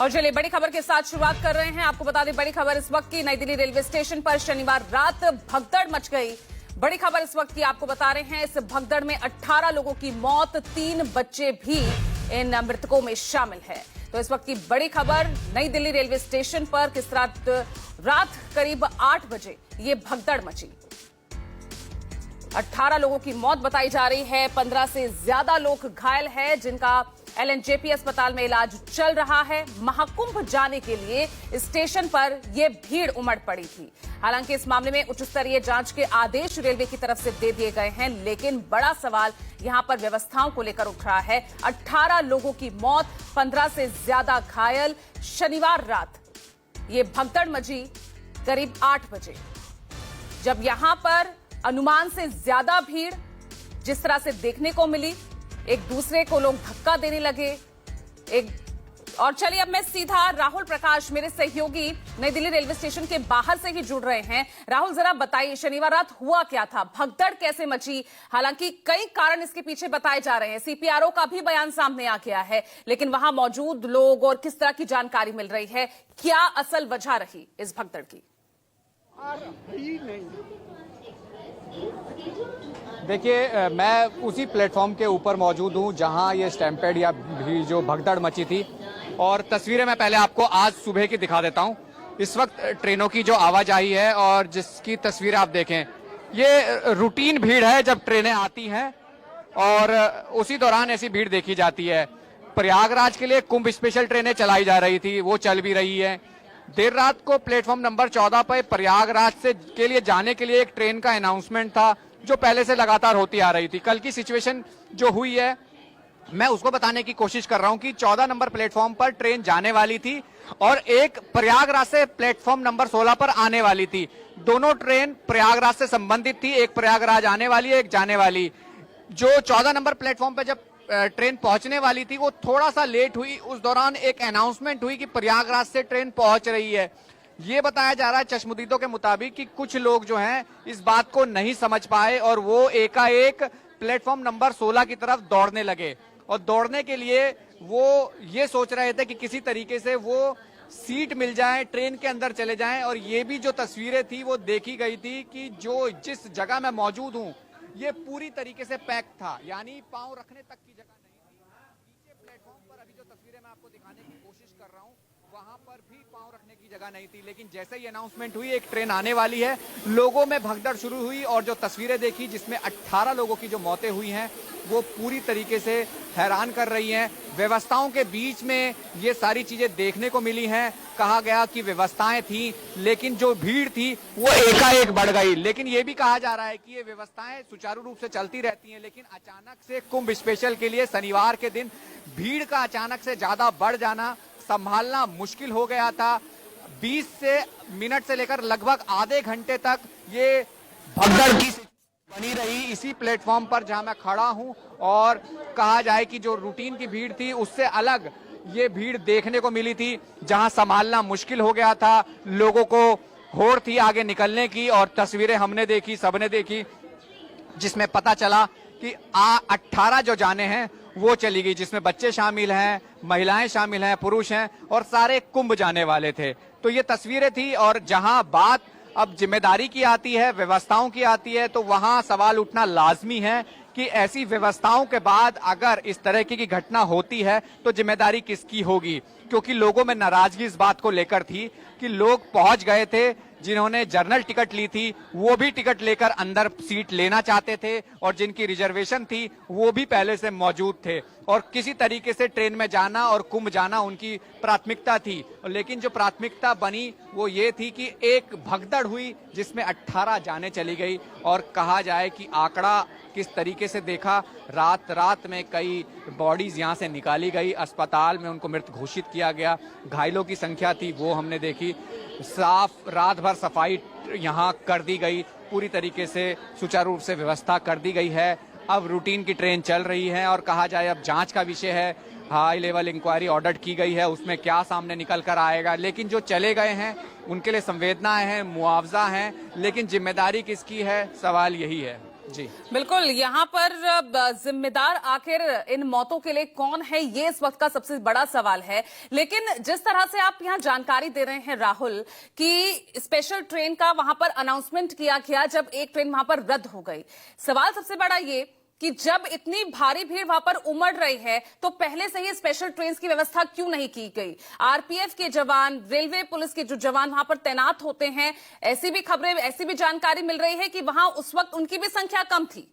और चलिए बड़ी खबर के साथ शुरुआत कर रहे हैं। आपको बता दें बड़ी खबर इस वक्त की, नई दिल्ली रेलवे स्टेशन पर शनिवार रात भगदड़ मच गई। बड़ी खबर इस वक्त की आपको बता रहे हैं, इस भगदड़ में 18 लोगों की मौत, 3 बच्चे भी इन मृतकों में शामिल है। तो इस वक्त की बड़ी खबर, नई दिल्ली रेलवे स्टेशन पर किस रात करीब 8 बजे ये भगदड़ मची। 18 लोगों की मौत बताई जा रही है, 15 से ज्यादा लोग घायल हैं जिनका एलएनजेपी अस्पताल में इलाज चल रहा है। महाकुंभ जाने के लिए स्टेशन पर यह भीड़ उमड़ पड़ी थी। हालांकि इस मामले में उच्च स्तरीय जांच के आदेश रेलवे की तरफ से दे दिए गए हैं, लेकिन बड़ा सवाल यहां पर व्यवस्थाओं को लेकर उठ रहा है। 18 लोगों की मौत, 15 से ज्यादा घायल। शनिवार रात ये भगदड़ मची करीब 8 बजे, जब यहां पर अनुमान से ज्यादा भीड़ जिस तरह से देखने को मिली, एक दूसरे को लोग धक्का देने लगे। और चलिए अब मैं सीधा राहुल प्रकाश, मेरे सहयोगी नई दिल्ली रेलवे स्टेशन के बाहर से ही जुड़ रहे हैं। राहुल, जरा बताइए शनिवार रात हुआ क्या था, भगदड़ कैसे मची? हालांकि कई कारण इसके पीछे बताए जा रहे हैं, सीपीआरओ का भी बयान सामने आ गया है, लेकिन वहां मौजूद लोग और किस तरह की जानकारी मिल रही है, क्या असल वजह रही इस भगदड़ की? देखिए, मैं उसी प्लेटफॉर्म के ऊपर मौजूद हूं जहां ये स्टैम्पेड या भी जो भगदड़ मची थी, और तस्वीरें मैं पहले आपको आज सुबह की दिखा देता हूं। इस वक्त ट्रेनों की जो आवाजाही है और जिसकी तस्वीरें आप देखें, ये रूटीन भीड़ है जब ट्रेनें आती हैं, और उसी दौरान ऐसी भीड़ देखी जाती है। प्रयागराज के लिए कुंभ स्पेशल ट्रेनें चलाई जा रही थी, वो चल भी रही है। देर रात को प्लेटफॉर्म नंबर 14 पर प्रयागराज से के लिए जाने के लिए एक ट्रेन का अनाउंसमेंट था, जो पहले से लगातार होती आ रही थी। कल की सिचुएशन जो हुई है, मैं उसको बताने की कोशिश कर रहा हूं कि 14 नंबर प्लेटफॉर्म पर ट्रेन जाने वाली थी और एक प्रयागराज से प्लेटफॉर्म नंबर 16 पर आने वाली थी। दोनों ट्रेन प्रयागराज से संबंधित थी, एक प्रयागराज आने वाली, एक जाने वाली। जो 14 नंबर प्लेटफॉर्म पर जब ट्रेन पहुंचने वाली थी, वो थोड़ा सा लेट हुई। उस दौरान एक अनाउंसमेंट हुई कि प्रयागराज से ट्रेन पहुंच रही है। ये बताया जा रहा है चश्मदीदों के मुताबिक कि कुछ लोग जो हैं इस बात को नहीं समझ पाए और वो एकाएक प्लेटफॉर्म नंबर 16 की तरफ दौड़ने लगे, और दौड़ने के लिए वो ये सोच रहे थे कि किसी तरीके से वो सीट मिल जाए, ट्रेन के अंदर चले जाएं। और ये भी जो तस्वीरें थी वो देखी गई थी कि जो जिस जगह मैं मौजूद हूं, ये पूरी तरीके से पैक था, यानी पांव रखने तक की जगह नहीं थी। नीचे प्लेटफॉर्म पर अभी जो तस्वीरें मैं आपको दिखाने की कोशिश कर रहा हूं, वहां पर भी पांव रखने की जगह नहीं थी। लेकिन जैसे ही अनाउंसमेंट हुई एक ट्रेन आने वाली है, लोगों में भगदड़ शुरू हुई, और जो तस्वीरें देखी जिसमें 18 लोगों की जो मौतें हुई हैं, वो पूरी तरीके से हैरान कर रही हैं। व्यवस्थाओं के बीच में ये सारी चीजें देखने को मिली हैं। कहा गया कि व्यवस्थाएं थी, लेकिन जो भीड़ थी वो एकाएक बढ़ गई। लेकिन ये भी कहा जा रहा है कि ये व्यवस्थाएं सुचारू रूप से चलती रहती हैं, लेकिन अचानक से कुंभ स्पेशल के लिए शनिवार के दिन भीड़ का अचानक से ज्यादा बढ़ जाना संभालना मुश्किल हो गया था। 20 मिनट से लेकर लगभग आधे घंटे तक ये भगदड़ की बनी रही इसी प्लेटफॉर्म पर जहां मैं खड़ा हूं, और कहा जाए कि जो रूटीन की भीड़ थी उससे अलग ये भीड़ देखने को मिली थी, जहां संभालना मुश्किल हो गया था। लोगों को होड़ थी आगे निकलने की, और तस्वीरें हमने देखी, सबने देखी, जिसमें पता चला कि 18 जो जाने हैं वो चली गई, जिसमें बच्चे शामिल हैं, महिलाएं शामिल हैं, पुरुष हैं, और सारे कुंभ जाने वाले थे। तो ये तस्वीरें थी, और जहां बात अब जिम्मेदारी की आती है, व्यवस्थाओं की आती है, तो वहां सवाल उठना लाजमी है कि ऐसी व्यवस्थाओं के बाद अगर इस तरह की घटना होती है तो जिम्मेदारी किसकी होगी? क्योंकि लोगों में नाराजगी इस बात को लेकर थी कि लोग पहुंच गए थे, जिन्होंने जर्नल टिकट ली थी वो भी टिकट लेकर अंदर सीट लेना चाहते थे, और जिनकी रिजर्वेशन थी वो भी पहले से मौजूद थे, और किसी तरीके से ट्रेन में जाना और कुंभ जाना उनकी प्राथमिकता थी। लेकिन जो प्राथमिकता बनी वो ये थी कि एक भगदड़ हुई जिसमें 18 जाने चली गई, और कहा जाए कि आंकड़ा किस तरीके से देखा, रात में कई बॉडीज यहां से निकाली गई, अस्पताल में उनको मृत घोषित किया गया, घायलों की संख्या थी वो हमने देखी। साफ रात भर सफाई यहां कर दी गई, पूरी तरीके से सुचारू रूप से व्यवस्था कर दी गई है। अब रूटीन की ट्रेन चल रही है, और कहा जाए अब जांच का विषय है, हाई लेवल इंक्वायरी ऑर्डर की गई है, उसमें क्या सामने निकल कर आएगा। लेकिन जो चले गए हैं उनके लिए संवेदनाएं हैं, मुआवजा है, लेकिन जिम्मेदारी किसकी है, सवाल यही है। जी बिल्कुल, यहाँ पर जिम्मेदार आखिर इन मौतों के लिए कौन है, ये इस वक्त का सबसे बड़ा सवाल है। लेकिन जिस तरह से आप यहाँ जानकारी दे रहे हैं राहुल, कि स्पेशल ट्रेन का वहां पर अनाउंसमेंट किया गया जब एक ट्रेन वहां पर रद्द हो गई, सवाल सबसे बड़ा ये कि जब इतनी भारी भीड़ वहां पर उमड़ रही है तो पहले से ही स्पेशल ट्रेन की व्यवस्था क्यों नहीं की गई? आरपीएफ के जवान, रेलवे पुलिस के जो जवान वहां पर तैनात होते हैं, ऐसी भी खबरें, ऐसी भी जानकारी मिल रही है कि वहां उस वक्त उनकी भी संख्या कम थी।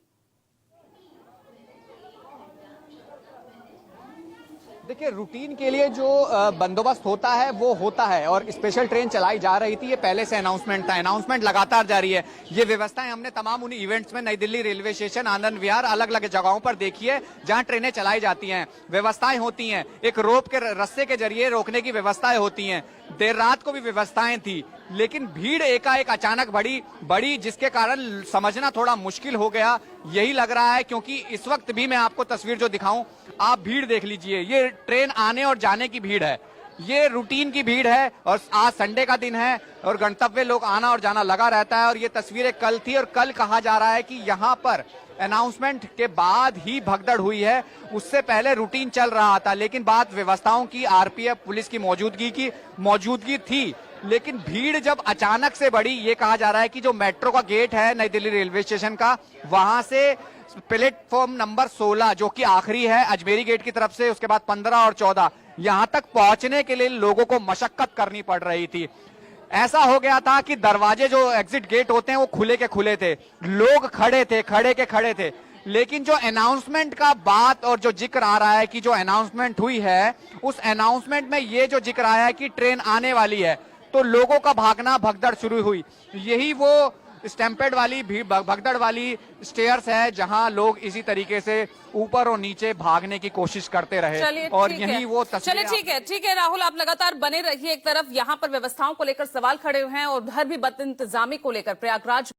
देखिए, रूटीन के लिए जो बंदोबस्त होता है वो होता है, और स्पेशल ट्रेन चलाई जा रही थी, ये पहले से अनाउंसमेंट था। अनाउंसमेंट लगातार जारी है। ये व्यवस्थाएं हमने तमाम उन इवेंट्स में नई दिल्ली रेलवे स्टेशन, आनंद विहार, अलग अलग जगहों पर देखी है जहां ट्रेनें चलाई जाती हैं। व्यवस्थाएं होती हैं, एक रोप के रस्से के जरिए रोकने की व्यवस्थाएं होती हैं। देर रात को भी व्यवस्थाएं थी, लेकिन भीड़ एकाएक अचानक बढ़ी, जिसके कारण समझना थोड़ा मुश्किल हो गया। यही लग रहा है, क्योंकि इस वक्त भी मैं आपको तस्वीर जो दिखाऊं, आप भीड़ देख लीजिए। ये ट्रेन आने और जाने की भीड़ है, ये रूटीन की भीड़ है, और आज संडे का दिन है और गंतव्य लोग आना और जाना लगा रहता है। और ये तस्वीरें कल थी, और कल कहा जा रहा है कि यहाँ पर अनाउंसमेंट के बाद ही भगदड़ हुई है। उससे पहले रूटीन चल रहा था, लेकिन बात व्यवस्थाओं की, आरपीएफ पुलिस की मौजूदगी थी, लेकिन भीड़ जब अचानक से बढ़ी। ये कहा जा रहा है कि जो मेट्रो का गेट है नई दिल्ली रेलवे स्टेशन का, वहां से प्लेटफॉर्म नंबर 16 जो कि आखिरी है अजमेरी गेट की तरफ से, उसके बाद 15 और 14, यहां तक पहुंचने के लिए लोगों को मशक्कत करनी पड़ रही थी। ऐसा हो गया था कि दरवाजे जो एग्जिट गेट होते हैं वो खुले के खुले थे, लोग खड़े थे। लेकिन जो अनाउंसमेंट का बात और जो जिक्र आ रहा है कि जो अनाउंसमेंट हुई है, उस अनाउंसमेंट में ये जो जिक्र आया है कि ट्रेन आने वाली है, तो लोगों का भागना, भगदड़ शुरू हुई। यही वो स्टैम्पेड वाली भगदड़ वाली स्टेयर्स है जहां लोग इसी तरीके से ऊपर और नीचे भागने की कोशिश करते रहे, और यही वो तस्वीर। चलिए ठीक है राहुल, आप लगातार बने रहिए। एक तरफ यहाँ पर व्यवस्थाओं को लेकर सवाल खड़े हुए हैं और उधर भी बद इंतजामी को लेकर प्रयागराज